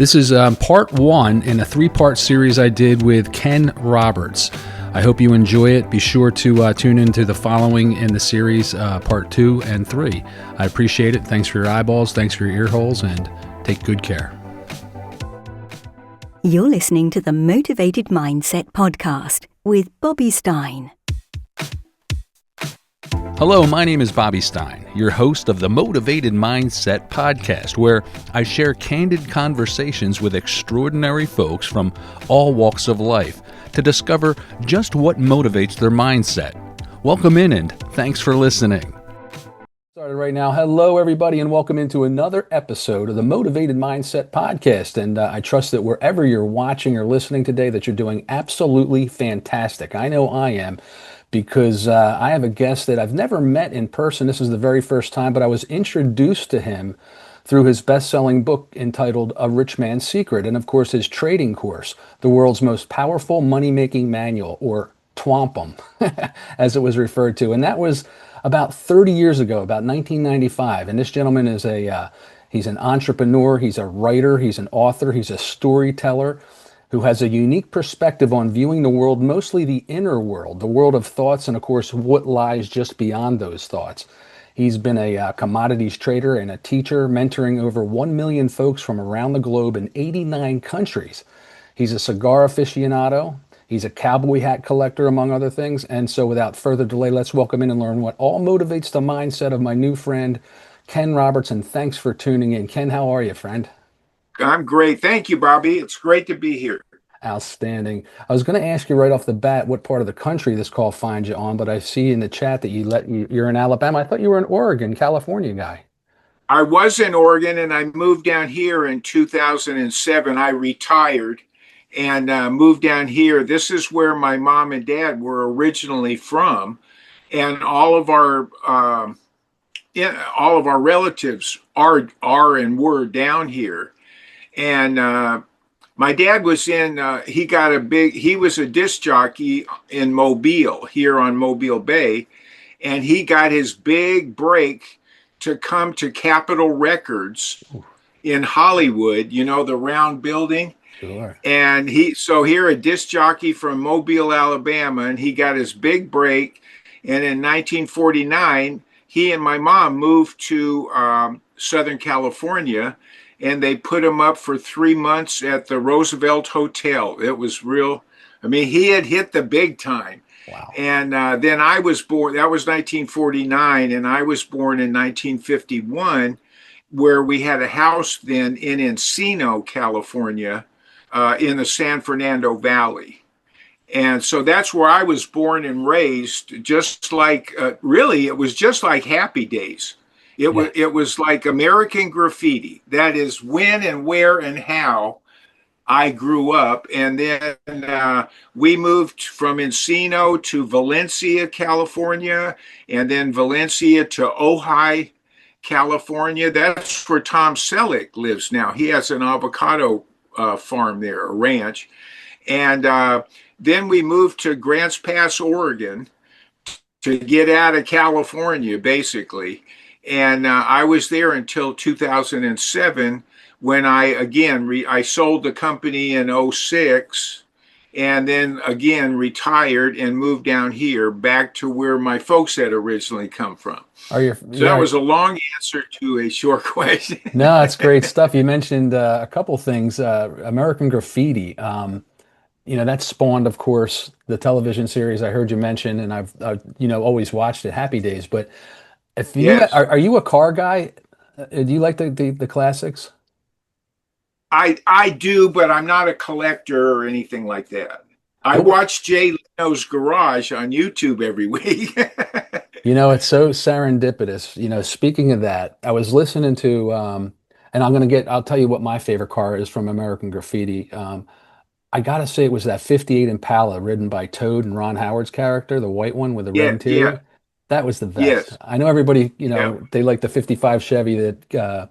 This is part one in a three-part series I did with Ken Roberts. I hope you enjoy it. Be sure to tune into the following in the series, part 2 and 3. I appreciate it. Thanks for your eyeballs. Thanks for your ear holes, and take good care. You're listening to the Motivated Mindset Podcast with Bobby Stein. Hello, my name is Bobby Stein, your host of the Motivated Mindset Podcast, where I share candid conversations with extraordinary folks from all walks of life to discover just what motivates their mindset. Welcome in and thanks for listening. Started right now. Hello, everybody, and welcome into another episode of the Motivated Mindset Podcast. And I trust that wherever you're watching or listening today, that you're doing absolutely fantastic. I know I am, because I have a guest that I've never met in person. This is the very first time, but I was introduced to him through his best-selling book entitled A Rich Man's Secret, and of course his trading course, The World's Most Powerful Money-Making Manual, or TWAMPM, as it was referred to. And that was about 30 years ago, about 1995. And this gentleman is he's an entrepreneur, he's a writer, he's an author, he's a storyteller who has a unique perspective on viewing the world, mostly the inner world, the world of thoughts, and of course, what lies just beyond those thoughts. He's been a commodities trader and a teacher, mentoring over 1 million folks from around the globe in 89 countries. He's a cigar aficionado. He's a cowboy hat collector, among other things. And so without further delay, let's welcome in and learn what all motivates the mindset of my new friend, Ken Roberts. And thanks for tuning in. Ken, how are you, friend? I'm great. Thank you, Bobby. It's great to be here. Outstanding. I was going to ask you right off the bat what part of the country this call finds you on, but I see in the chat that you're in Alabama. I thought you were in Oregon, California guy. I was in Oregon and I moved down here in 2007. I retired and moved down here. This is where my mom and dad were originally from, and all of our relatives are and were down here. And my dad was he was a disc jockey in Mobile, here on Mobile Bay, and he got his big break to come to Capitol Records in Hollywood, you know, the round building. Sure. And here a disc jockey from Mobile, Alabama, and he got his big break. And in 1949, he and my mom moved to Southern California, and they put him up for 3 months at the Roosevelt Hotel. It was real. I mean, he had hit the big time. Wow. And then I was born, that was 1949, and I was born in 1951, where we had a house then in Encino, California, in the San Fernando Valley. And so that's where I was born and raised, just like, really, it was just like Happy Days. It was like American Graffiti. That is when and where and how I grew up. And then we moved from Encino to Valencia, California, and then Valencia to Ojai, California. That's where Tom Selleck lives now. He has an avocado farm there, a ranch. And then we moved to Grants Pass, Oregon, to get out of California, basically. And I was there until 2007, when I sold the company in 2006, and then again retired and moved down here back to where my folks had originally come from. That was a long answer to a short question. No, it's great stuff. You mentioned a couple things. American Graffiti. That spawned, of course, the television series I heard you mention, and I've always watched it, Happy Days. But are you a car guy? Do you like the classics? I do, but I'm not a collector or anything like that. I watch Jay Leno's Garage on YouTube every week. It's so serendipitous. Speaking of that, I was listening to, and I'll tell you what my favorite car is from American Graffiti. I gotta say it was that 58 Impala ridden by Toad and Ron Howard's character, the white one with the red interior. Yeah. That was the best. Yes. I know everybody, they like the 55 Chevy that,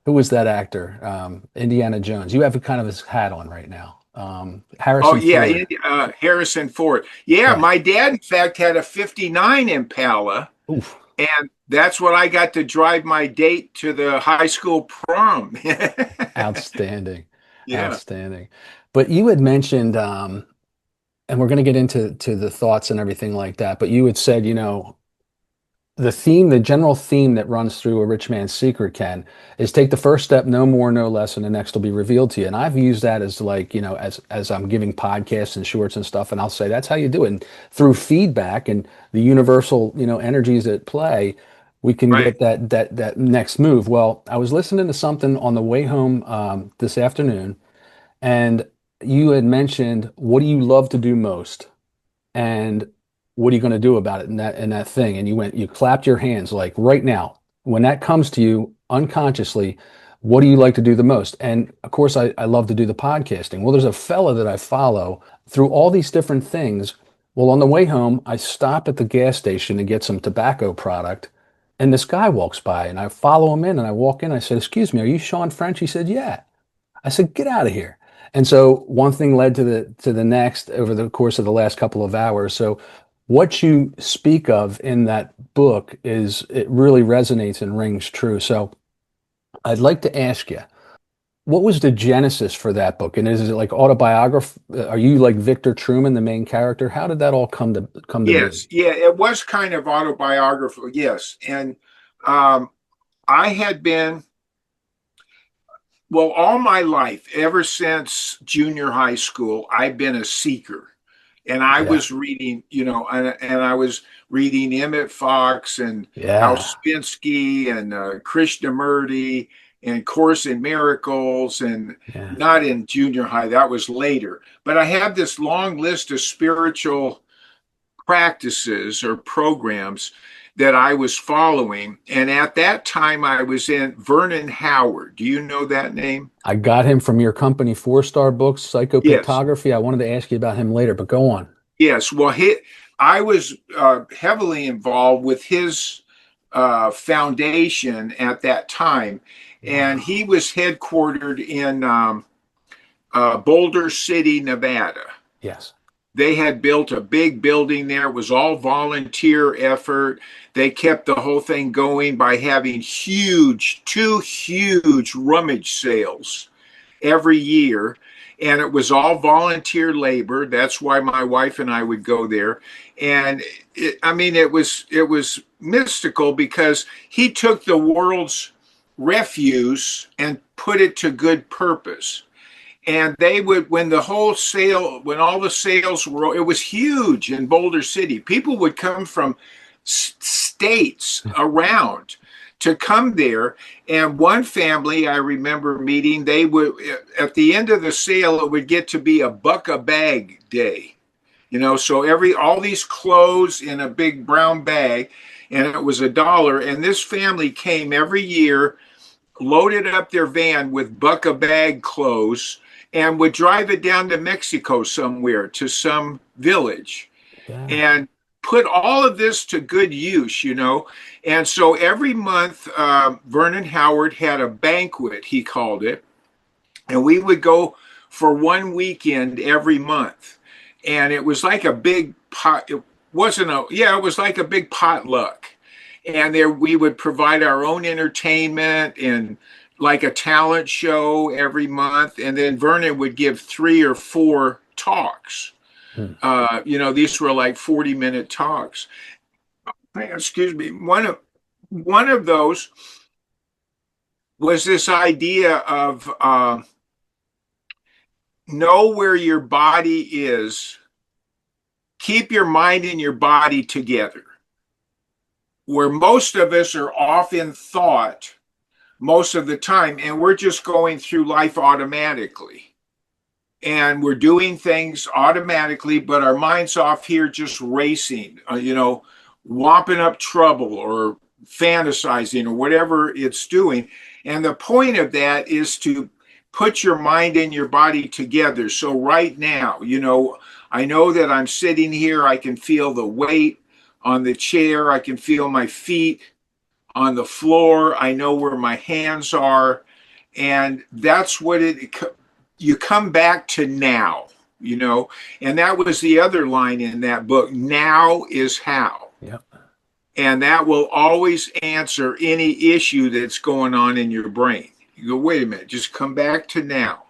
who was that actor? Indiana Jones. You have kind of his hat on right now. Harrison Ford. Harrison Ford. Yeah, my dad, in fact, had a 59 Impala. Oof. And that's what I got to drive my date to the high school prom. Outstanding. Yeah. Outstanding. But you had mentioned, and we're going to get into the thoughts and everything like that, but you had said, the theme, the general theme that runs through A Rich Man's Secret, Ken, is take the first step, no more, no less, and the next will be revealed to you. And I've used that as like, as I'm giving podcasts and shorts and stuff, and I'll say that's how you do it. And through feedback and the universal, energies at play, we can Right. get that next move. Well, I was listening to something on the way home this afternoon, and you had mentioned, what do you love to do most? And what are you going to do about it in that thing? And you clapped your hands like right now. When that comes to you unconsciously, what do you like to do the most? And of course, I love to do the podcasting. Well, there's a fella that I follow through all these different things. Well, on the way home, I stop at the gas station to get some tobacco product. And this guy walks by and I follow him in and I walk in. I said, "Excuse me, are you Sean French?" He said, "Yeah." I said, "Get out of here." And so one thing led to the next over the course of the last couple of hours. So what you speak of in that book it really resonates and rings true. So I'd like to ask you, what was the genesis for that book? And is it like autobiography? Are you like Victor Truman, the main character? How did that all come to be? Yes. Yeah. It was kind of autobiographical. Yes. And um, I had been, well, all my life, ever since junior high school, I've been a seeker. And I Yeah. was reading, and I was reading Emmett Fox and Hal Yeah. Spinsky and Krishnamurti and Course in Miracles, and Yeah. not in junior high, that was later. But I have this long list of spiritual practices or programs that I was following. And at that time, I was in Vernon Howard. Do you know that name? I got him from your company, Four Star Books, Yes. Psychopictography. I wanted to ask you about him later, but go on. Yes. Well, I was heavily involved with his foundation at that time. And Wow. he was headquartered in Boulder City, Nevada. Yes. They had built a big building there. It was all volunteer effort. They kept the whole thing going by having two huge rummage sales every year. And it was all volunteer labor. That's why my wife and I would go there. And it was mystical because he took the world's refuse and put it to good purpose. And they would, when all the sales were, it was huge in Boulder City. People would come from states around to come there. And one family I remember meeting, they would, at the end of the sale, it would get to be a buck a bag day. So all these clothes in a big brown bag, and it was $1. And this family came every year, loaded up their van with buck a bag clothes, and would drive it down to Mexico somewhere to some village Yeah. and put all of this to good use. And so every month, Vernon Howard had a banquet, he called it, and we would go for one weekend every month. And it was like a big pot. It was like a big potluck. And there we would provide our own entertainment and like a talent show every month. And then Vernon would give 3 or 4 talks. Hmm. These were like 40-minute talks. Excuse me. One of those was this idea of know where your body is, keep your mind and your body together. Where most of us are off in thought most of the time, and we're just going through life automatically. And we're doing things automatically, but our mind's off here just racing, whopping up trouble or fantasizing or whatever it's doing. And the point of that is to put your mind and your body together. So right now, I know that I'm sitting here, I can feel the weight on the chair, I can feel my feet on the floor, I know where my hands are. And that's what you come back to now. And that was the other line in that book. Now is how. Yep. And that will always answer any issue that's going on in your brain. You go, wait a minute, just come back to now.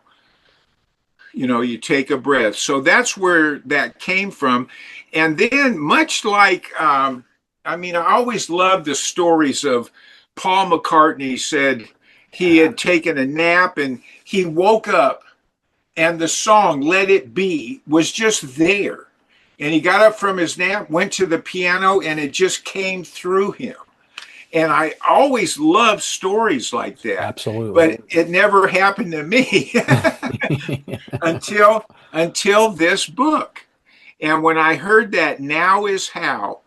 You take a breath. So that's where that came from. And then, much like, I always loved the stories of Paul McCartney said he had taken a nap and he woke up and the song Let It Be was just there. And he got up from his nap, went to the piano, and it just came through him. And I always love stories like that. Absolutely. But it never happened to me until this book. And when I heard that now is how,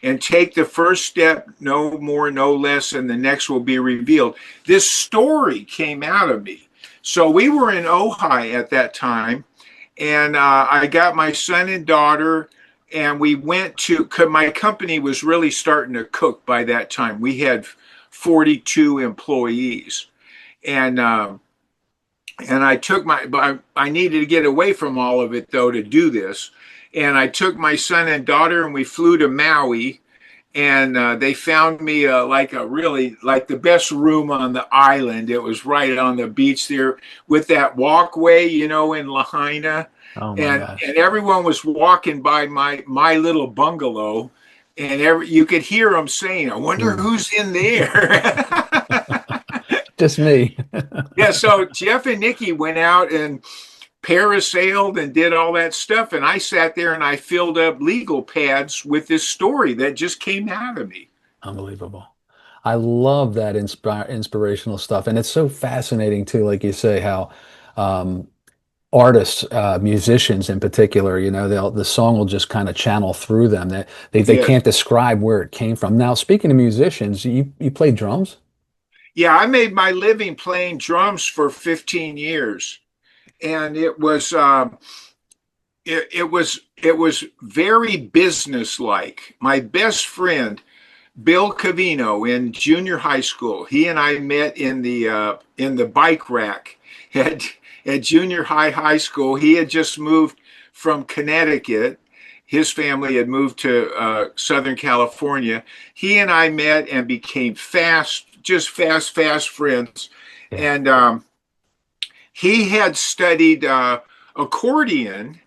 and take the first step, no more, no less, and the next will be revealed, this story came out of me. So we were in Ojai at that time, and I got my son and daughter, and we went to, cause my company was really starting to cook by that time. We had 42 employees, and I took I needed to get away from all of it though to do this, and I took my son and daughter, and we flew to Maui, and they found me like the best room on the island. It was right on the beach there with that walkway, in Lahaina. Oh my gosh. And everyone was walking by my little bungalow, and you could hear them saying, "I wonder who's in there." Just me. Yeah. So Jeff and Nikki went out and parasailed and did all that stuff, and I sat there and I filled up legal pads with this story that just came out of me. Unbelievable. I love that inspirational stuff. And it's so fascinating too, like you say, how artists, musicians in particular, the song will just kind of channel through them. They Yes. can't describe where it came from. Now, speaking of musicians, you play drums? Yeah, I made my living playing drums for 15 years. And it was very businesslike. My best friend, Bill Cavino, in junior high school, he and I met in the bike rack at junior high school. He had just moved from Connecticut. His family had moved to Southern California. He and I met and became fast friends. And he had studied accordion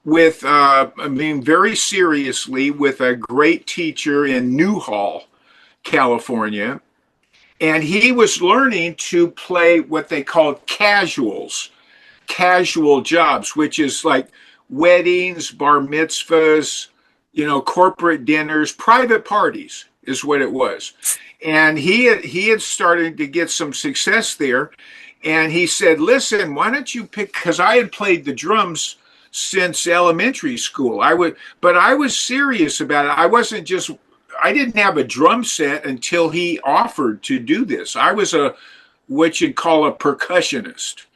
with, very seriously with a great teacher in Newhall, California. And he was learning to play what they called casual jobs, which is like weddings, bar mitzvahs, corporate dinners, private parties is what it was. And he had started to get some success there. And he said, "Listen, why don't you pick," because I had played the drums since elementary school. But I was serious about it. I didn't have a drum set until he offered to do this. I was what you'd call a percussionist.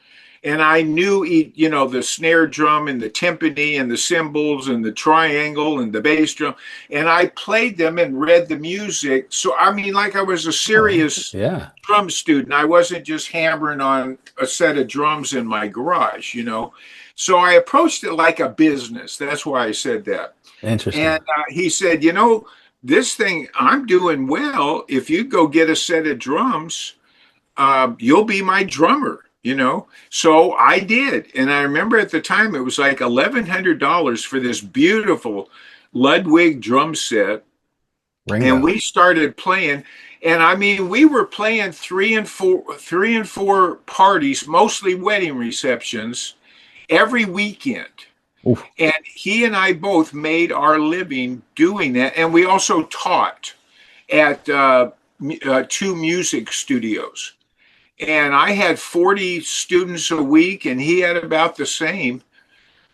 And I knew, the snare drum and the timpani and the cymbals and the triangle and the bass drum. And I played them and read the music. So, like I was a serious drum student. I wasn't just hammering on a set of drums in my garage, So I approached it like a business. That's why I said that. Interesting. And he said, this thing, I'm doing well. If you go get a set of drums, you'll be my drummer. So I did. And I remember at the time it was like $1,100 for this beautiful Ludwig drum set. Ringo. And we started playing. And we were playing three and four parties, mostly wedding receptions, every weekend. Oof. And he and I both made our living doing that. And we also taught at 2 music studios. And I had 40 students a week, and he had about the same.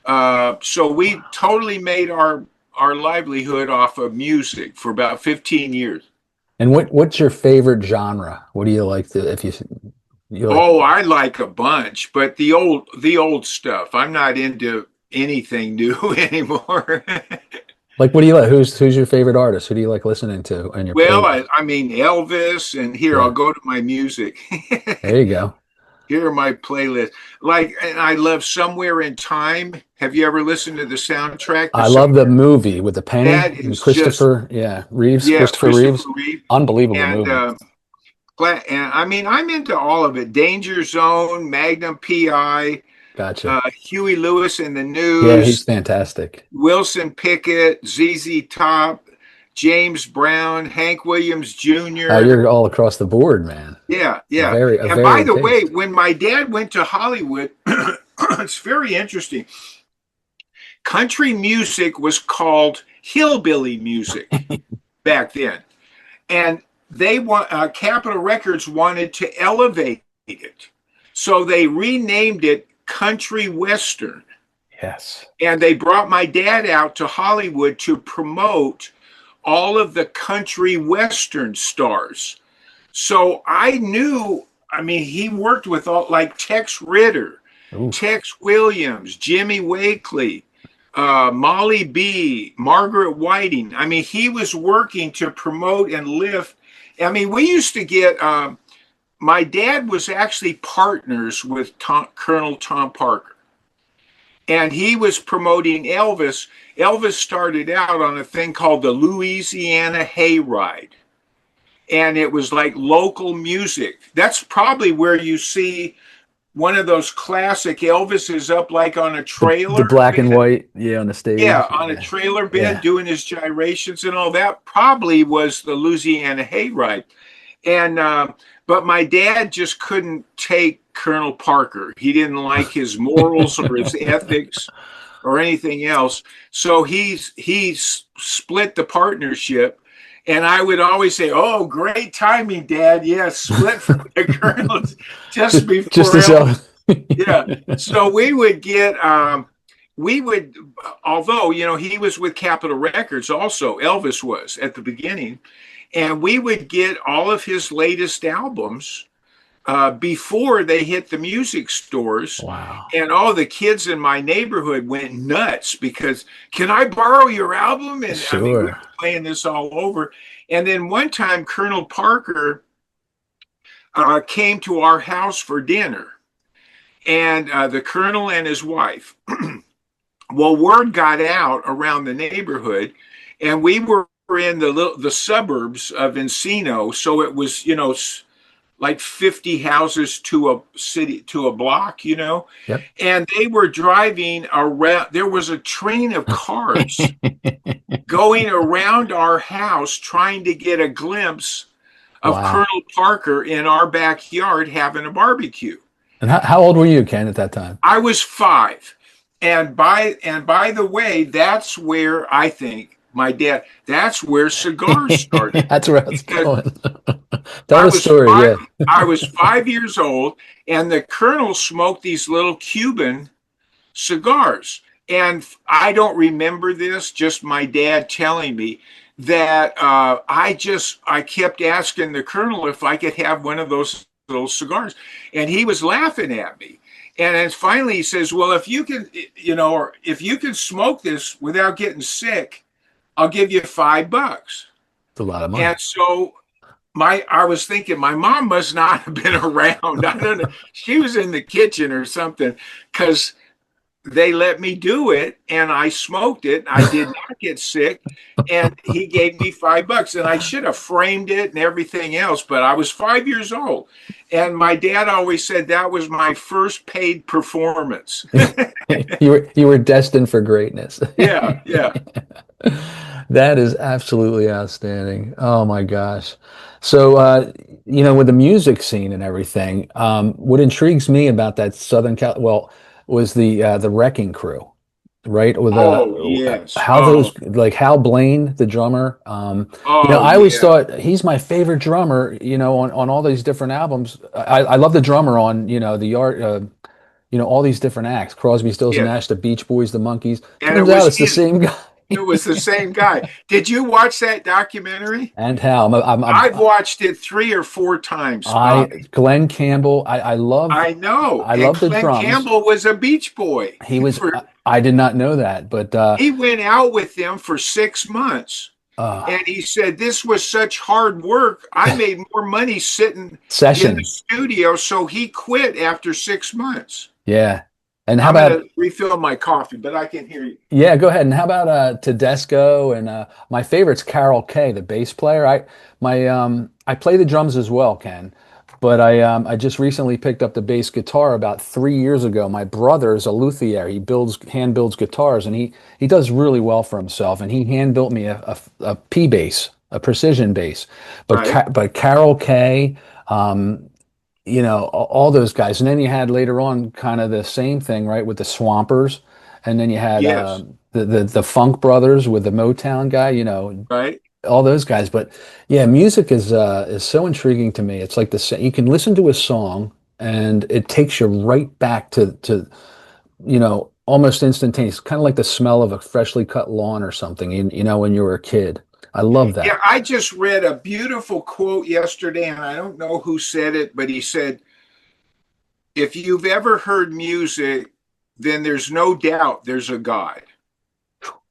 So we totally made our livelihood off of music for about 15 years. And what's your favorite genre? What do you like I like a bunch, but the old stuff. I'm not into anything new anymore. Like, what do you like? Who's your favorite artist? Who do you like listening to? And Elvis, and here, I'll go to my music. There you go. Here are my playlists. And I love Somewhere in Time. Have you ever listened to the soundtrack? I love the movie with the painting. That is Christopher Reeves. Unbelievable movie. And I'm into all of it. Danger Zone, Magnum PI, Gotcha. Huey Lewis and the Yeah, he's News, fantastic. Wilson Pickett, ZZ Top, James Brown, Hank Williams Jr. You're all across the board, man. Yeah, yeah. Very a And by varied the way, taste. when my dad went to Hollywood, it's very interesting. Country music was called hillbilly music back then, and they want Capitol Records wanted to elevate it, so they renamed it country western. Yes. And they brought my dad out to Hollywood to promote all of the country western stars. So I knew, I mean, he worked with all like Tex Ritter, Ooh. Tex Williams, Jimmy Wakely, Molly B, Margaret Whiting. I mean, he was working to promote and lift. I mean, we used to get, my dad was actually partners with Colonel Tom Parker, and he was promoting Elvis. Elvis started out on a thing called the Louisiana Hayride, and it was like local music. That's probably where you see one of those classic Elvises up like on a trailer. The black and white, yeah, on the stage. Yeah, on a trailer bed doing his gyrations and all that. Probably was the Louisiana Hayride. And but my dad just couldn't take Colonel Parker. He didn't like his morals or his ethics or anything else. So he's split the partnership. And I would always say, "Oh, great timing, Dad! Yes, split from the Colonel just before." Just as yeah. So we would get, although he was with Capitol Records, also Elvis was at the beginning, and we would get all of his latest albums before they hit the music stores. Wow. And all the kids in my neighborhood went nuts because, can I borrow your album? And Sure. I mean, we were playing this all over. And then one time Colonel Parker came to our house for dinner, and the Colonel and his wife. Well, word got out around the neighborhood, and we were in the suburbs of Encino, so it was like 50 houses to a city, to a block, Yep. and they were driving around. There was a train of cars going around our house trying to get a glimpse of Wow. Colonel Parker in our backyard having a barbecue. And how old were you, Ken, at that time? I was 5. And by the way, that's where I think my dad, that's where cigars started. That's where I was going. Tell I the was story, 5, yeah. I was 5 years old, and the Colonel smoked these little Cuban cigars. And I don't remember this, just my dad telling me that I kept asking the Colonel if I could have one of those little cigars. And he was laughing at me. And then finally he says, well, if you can, or if you can smoke this without getting sick, I'll give you $5. It's a lot of money. And so I was thinking my mom must not have been around. I don't know. She was in the kitchen or something, because they let me do it and I smoked it. I did not get sick, and he gave me $5, and I should have framed it and everything else, but I was 5 years old. And my dad always said that was my first paid performance. You were destined for greatness. Yeah, yeah. That is absolutely outstanding. Oh my gosh. So, with the music scene and everything, what intrigues me about that was the Wrecking Crew, right? With yes. those, like Hal Blaine, the drummer. I always thought he's my favorite drummer. On all these different albums, I love the drummer on the Yard. All these different acts: Crosby, Stills, and Nash, the Beach Boys, the Monkees. And Turns out it's the same guy. It was the same guy. Did you watch that documentary? And Hal, I've watched it 3 or 4 times. Glenn Campbell, I love. I know. I love the Glenn drums. Campbell was a Beach Boy. He was. I did not know that, but he went out with them for 6 months. And he said, this was such hard work. I made more money sitting in the studio. So he quit after 6 months. Yeah. And how I'm about gonna refill my coffee, but I can hear you. Yeah, go ahead. And how about Tedesco, and my favorite's Carol Kay, the bass player. I play the drums as well, Ken, but I just recently picked up the bass guitar about 3 years ago. My brother is a luthier. He hand builds guitars, and he does really well for himself. And he hand built me a P bass, a precision bass. Right. But Carol Kay, all those guys. And then you had later on kind of the same thing, right, with the Swampers, and then you had Yes. the Funk Brothers with the Motown guy. Right. All those guys. But yeah, music is so intriguing to me. It's like you can listen to a song and it takes you right back to almost instantaneous, kind of like the smell of a freshly cut lawn or something, when you were a kid. I love Yeah, that. I just read a beautiful quote yesterday, and I don't know who said it, but he said, if you've ever heard music, then there's no doubt there's a God.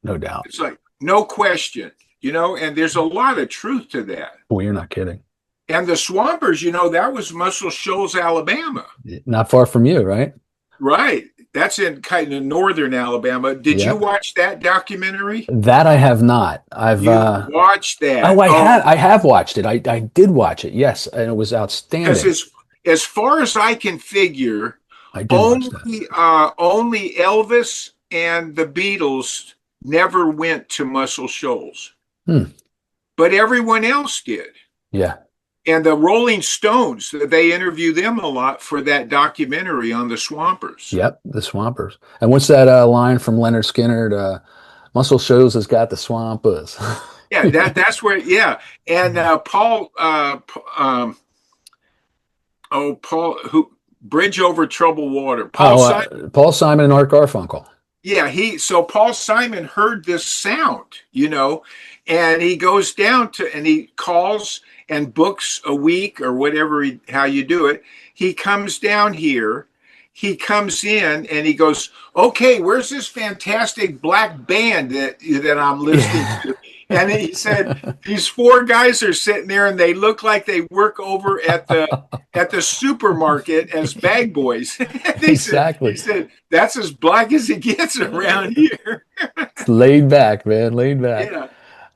No doubt. It's like, no question, and there's a lot of truth to that. Boy, you're not kidding. And the Swampers, that was Muscle Shoals, Alabama. Not far from you, right? Right. That's in kind of northern Alabama. Did you Yep. watch that documentary? That I have not. I've You watched that. Oh, I have watched it. I did watch it. Yes, and it was outstanding. Because as far as I can figure, I did watch that. only Elvis and the Beatles never went to Muscle Shoals, but everyone else did. Yeah. And the Rolling Stones, they interview them a lot for that documentary on the Swampers. Yep, the Swampers. And what's that line from Leonard Skinner? Muscle Shoals has got the Swampers. Yeah, that's where. Yeah, and Paul, who Bridge Over Troubled Water. Paul Simon and Art Garfunkel. Yeah, so Paul Simon heard this sound, and he goes down and he calls and books a week or whatever, how you do it. He comes down here, he comes in and he goes, okay, where's this fantastic black band that I'm listening to? And he said, these four guys are sitting there and they look like they work over at the supermarket as bag boys. Exactly. He said, that's as black as it gets around here. Laid back, man, laid back. Yeah.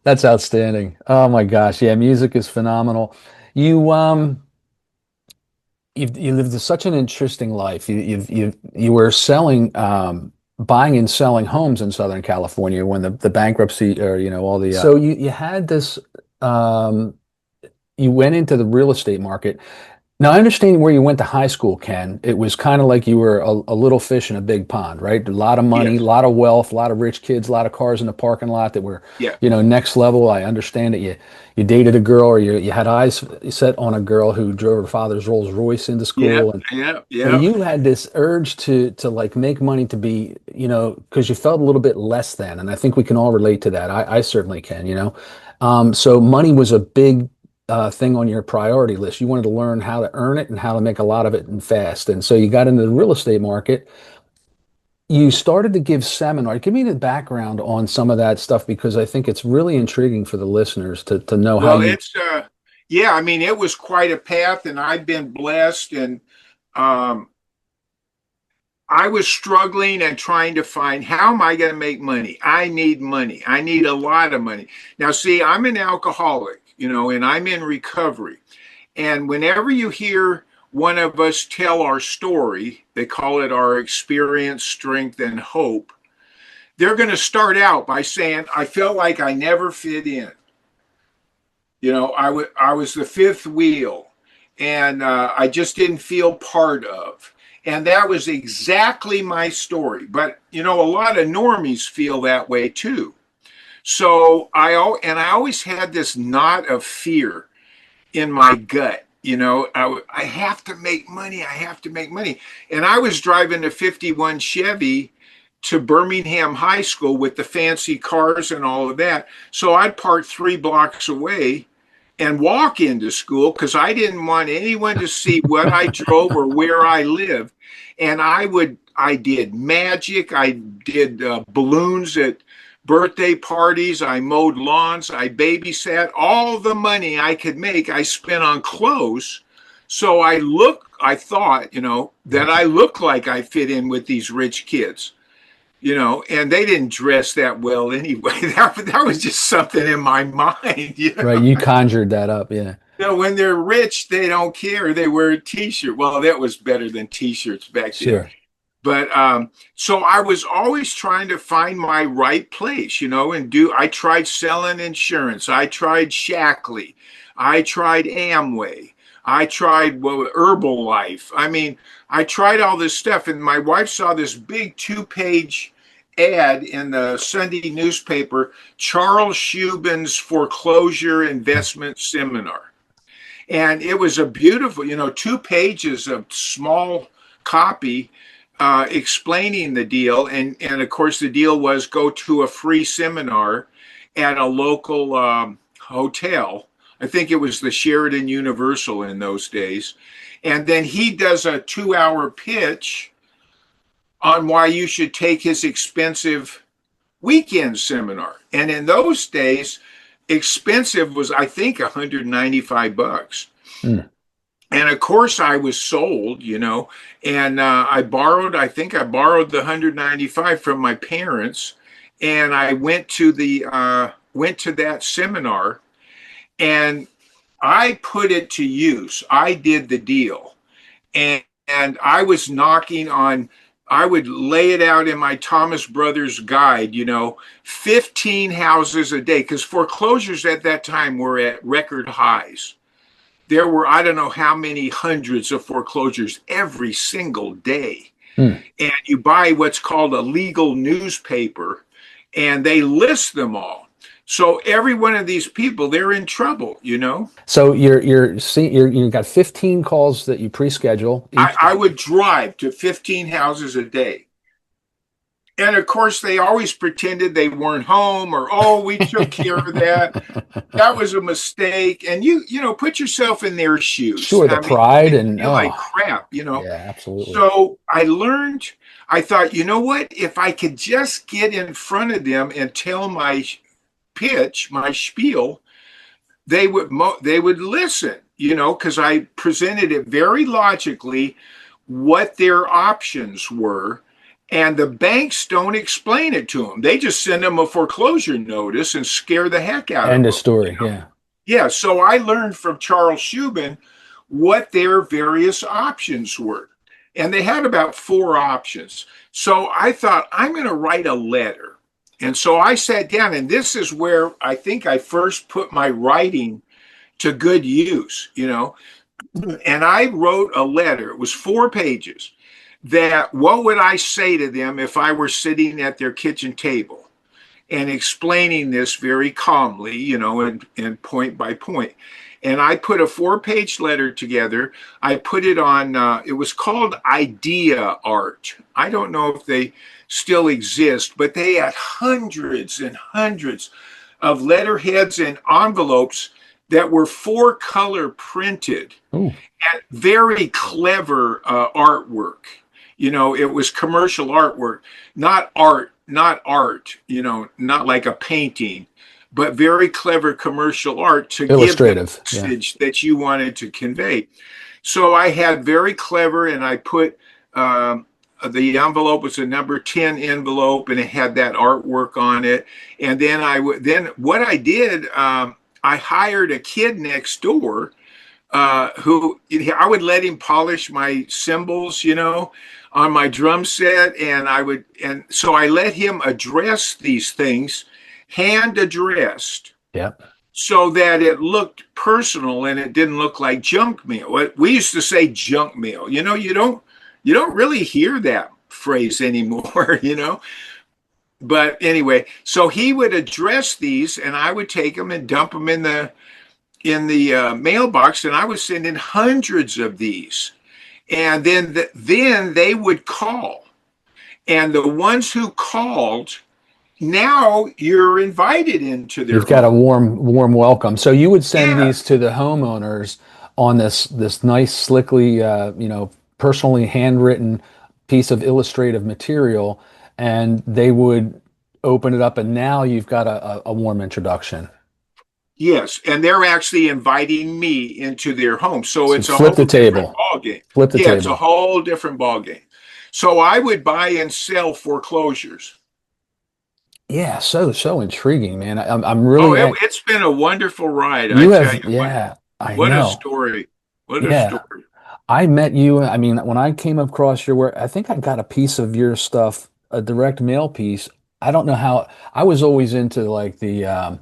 That's outstanding. Oh my gosh. Yeah, music is phenomenal. You lived such an interesting life. You were buying and selling homes in Southern California when the bankruptcy, or all the so you had this you went into the real estate market. Now, I understand where you went to high school, Ken. It was kind of like you were a little fish in a big pond, right? A lot of money, Yes. a lot of wealth, a lot of rich kids, a lot of cars in the parking lot that were, Yeah. next level. I understand that you dated a girl, or you had eyes set on a girl who drove her father's Rolls Royce into school. Yeah. And you had this urge to like make money, to be, because you felt a little bit less than. And I think we can all relate to that. I certainly can. So money was a big thing on your priority list. You wanted to learn how to earn it and how to make a lot of it and fast. And so you got into the real estate market. You started to give seminars. Give me the background on some of that stuff, because I think it's really intriguing for the listeners to know how you. It's yeah, I mean, it was quite a path, and I've been blessed, and I was struggling and trying to find, how am I going to make money? I need money. I need a lot of money. Now, see, I'm an alcoholic, and I'm in recovery. And whenever you hear one of us tell our story, they call it our experience, strength, and hope. They're going to start out by saying, I felt like I never fit in. I was the fifth wheel, and I just didn't feel part of. And that was exactly my story. But, a lot of normies feel that way too. So I always had this knot of fear in my gut. I have to make money. I have to make money. And I was driving a 51 Chevy to Birmingham High School with the fancy cars and all of that. So I'd park 3 blocks away and walk into school, because I didn't want anyone to see what I drove or where I lived. And I did magic. I did balloons at birthday parties. I mowed lawns. I babysat. All the money I could make, I spent on clothes. So I thought, that I looked like I fit in with these rich kids, and they didn't dress that well anyway. That was just something in my mind. Right. You conjured that up. Yeah. No, when they're rich, they don't care. They wear a t-shirt. Well, that was better than t-shirts back then. Sure. But so I was always trying to find my right place, and I tried selling insurance. I tried Shackley. I tried Amway. I tried Herbalife. I mean, I tried all this stuff. And my wife saw this big 2-page ad in the Sunday newspaper, Charles Shubin's foreclosure investment seminar. And it was a beautiful, 2 pages of small copy explaining the deal. And of course, the deal was go to a free seminar at a local hotel. I think it was the Sheraton Universal in those days. And then he does a 2-hour pitch on why you should take his expensive weekend seminar. And in those days, expensive was, I think, $195. And of course I was sold, and I borrowed the 195 from my parents, and I went to that seminar, and I put it to use. I did the deal, and I was I would lay it out in my Thomas Brothers guide, 15 houses a day, because foreclosures at that time were at record highs. There were, I don't know how many hundreds of foreclosures every single day. And you buy what's called a legal newspaper, and they list them all. So every one of these people, they're in trouble, So you got 15 calls that you pre-schedule. I would drive to 15 houses a day. And of course, they always pretended they weren't home, or, oh, we took care of that. That was a mistake. And you put yourself in their shoes. Sure, the pride and like crap, Yeah, absolutely. So I thought, you know what? If I could just get in front of them and tell my pitch, my spiel, they would listen, because I presented it very logically, what their options were. And the banks don't explain it to them. They just send them a foreclosure notice and scare the heck out of them. End of story. Yeah. Yeah. So I learned from Charles Shubin what their various options were. And they had about 4 options. So I thought, I'm going to write a letter. And so I sat down, and this is where I think I first put my writing to good use, And I wrote a letter. It was 4 pages. That what would I say to them if I were sitting at their kitchen table and explaining this very calmly, and point by point. And I put a 4-page letter together. I put it on, it was called Idea Art. I don't know if they still exist, but they had hundreds and hundreds of letterheads and envelopes that were 4-color printed. Ooh. And very clever artwork. It was commercial artwork, not art, not like a painting, but very clever commercial art to illustrative give the message that you wanted to convey. So I had very clever, and I put the envelope was a number 10 envelope, and it had that artwork on it. And then what I did, I hired a kid next door who I would let him polish my cymbals, on my drum set, and so I let him address these things, hand addressed. Yep. So that it looked personal and it didn't look like junk mail. We used to say junk mail. You don't really hear that phrase anymore, But anyway, so he would address these, and I would take them and dump them in the mailbox, and I was sending hundreds of these. And then they would call. And the ones who called, now you're invited into their You've got a warm welcome. So you would send these to the homeowners on this nice, slickly, personally handwritten piece of illustrative material, and they would open it up, and now you've got a warm introduction. Yes, and they're actually inviting me into their home. So it's a flip whole the table. ball game. Flip the table. It's a whole different ball game. So I would buy and sell foreclosures. Yeah, so intriguing, man. I'm really. It's been a wonderful ride. You have, yeah. I What a know. story. What a Yeah. story. I met you. I mean, when I came across your work, I think I got a piece of your stuff, a direct mail piece. I don't know how. I was always into like the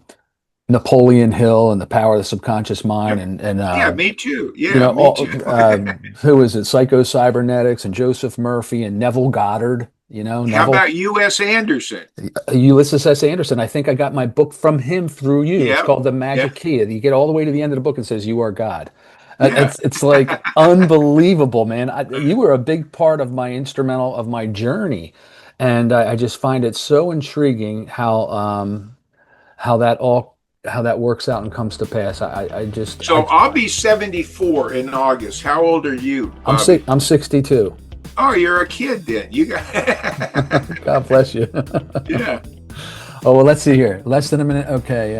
Napoleon Hill and the power of the subconscious mind, Yep. and Yeah, me too. you Yeah, know, me too. who is it? Psycho Cybernetics and Joseph Murphy and Neville Goddard. You know, How Neville. about U.S. Anderson? Ulysses S. Anderson. I think I got my book from him through you. It's Yeah, called The yeah, Magic Key. You get all the way to the end of the book and says, "You are God." yeah. It's like unbelievable, man. You were a big part of my instrumental of my journey, and I just find it so intriguing how that all how that works out and comes to pass. I just So I'll be 74 in August. How old are you, Bobby? I'm 62. Oh, you're a kid then. You got God bless you. yeah. Oh, well, let's see here. Less than a minute. Okay.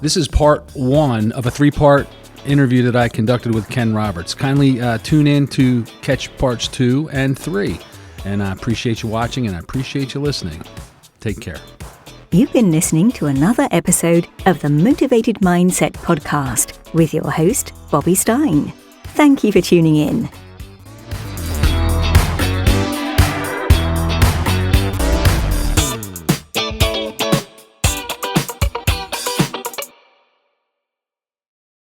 This is part one of a three-part interview that I conducted with Ken Roberts. Kindly tune in to catch parts 2 and 3. And I appreciate you watching and I appreciate you listening. Take care. You've been listening to another episode of the Motivated Mindset podcast with your host, Bobby Stein. Thank you for tuning in.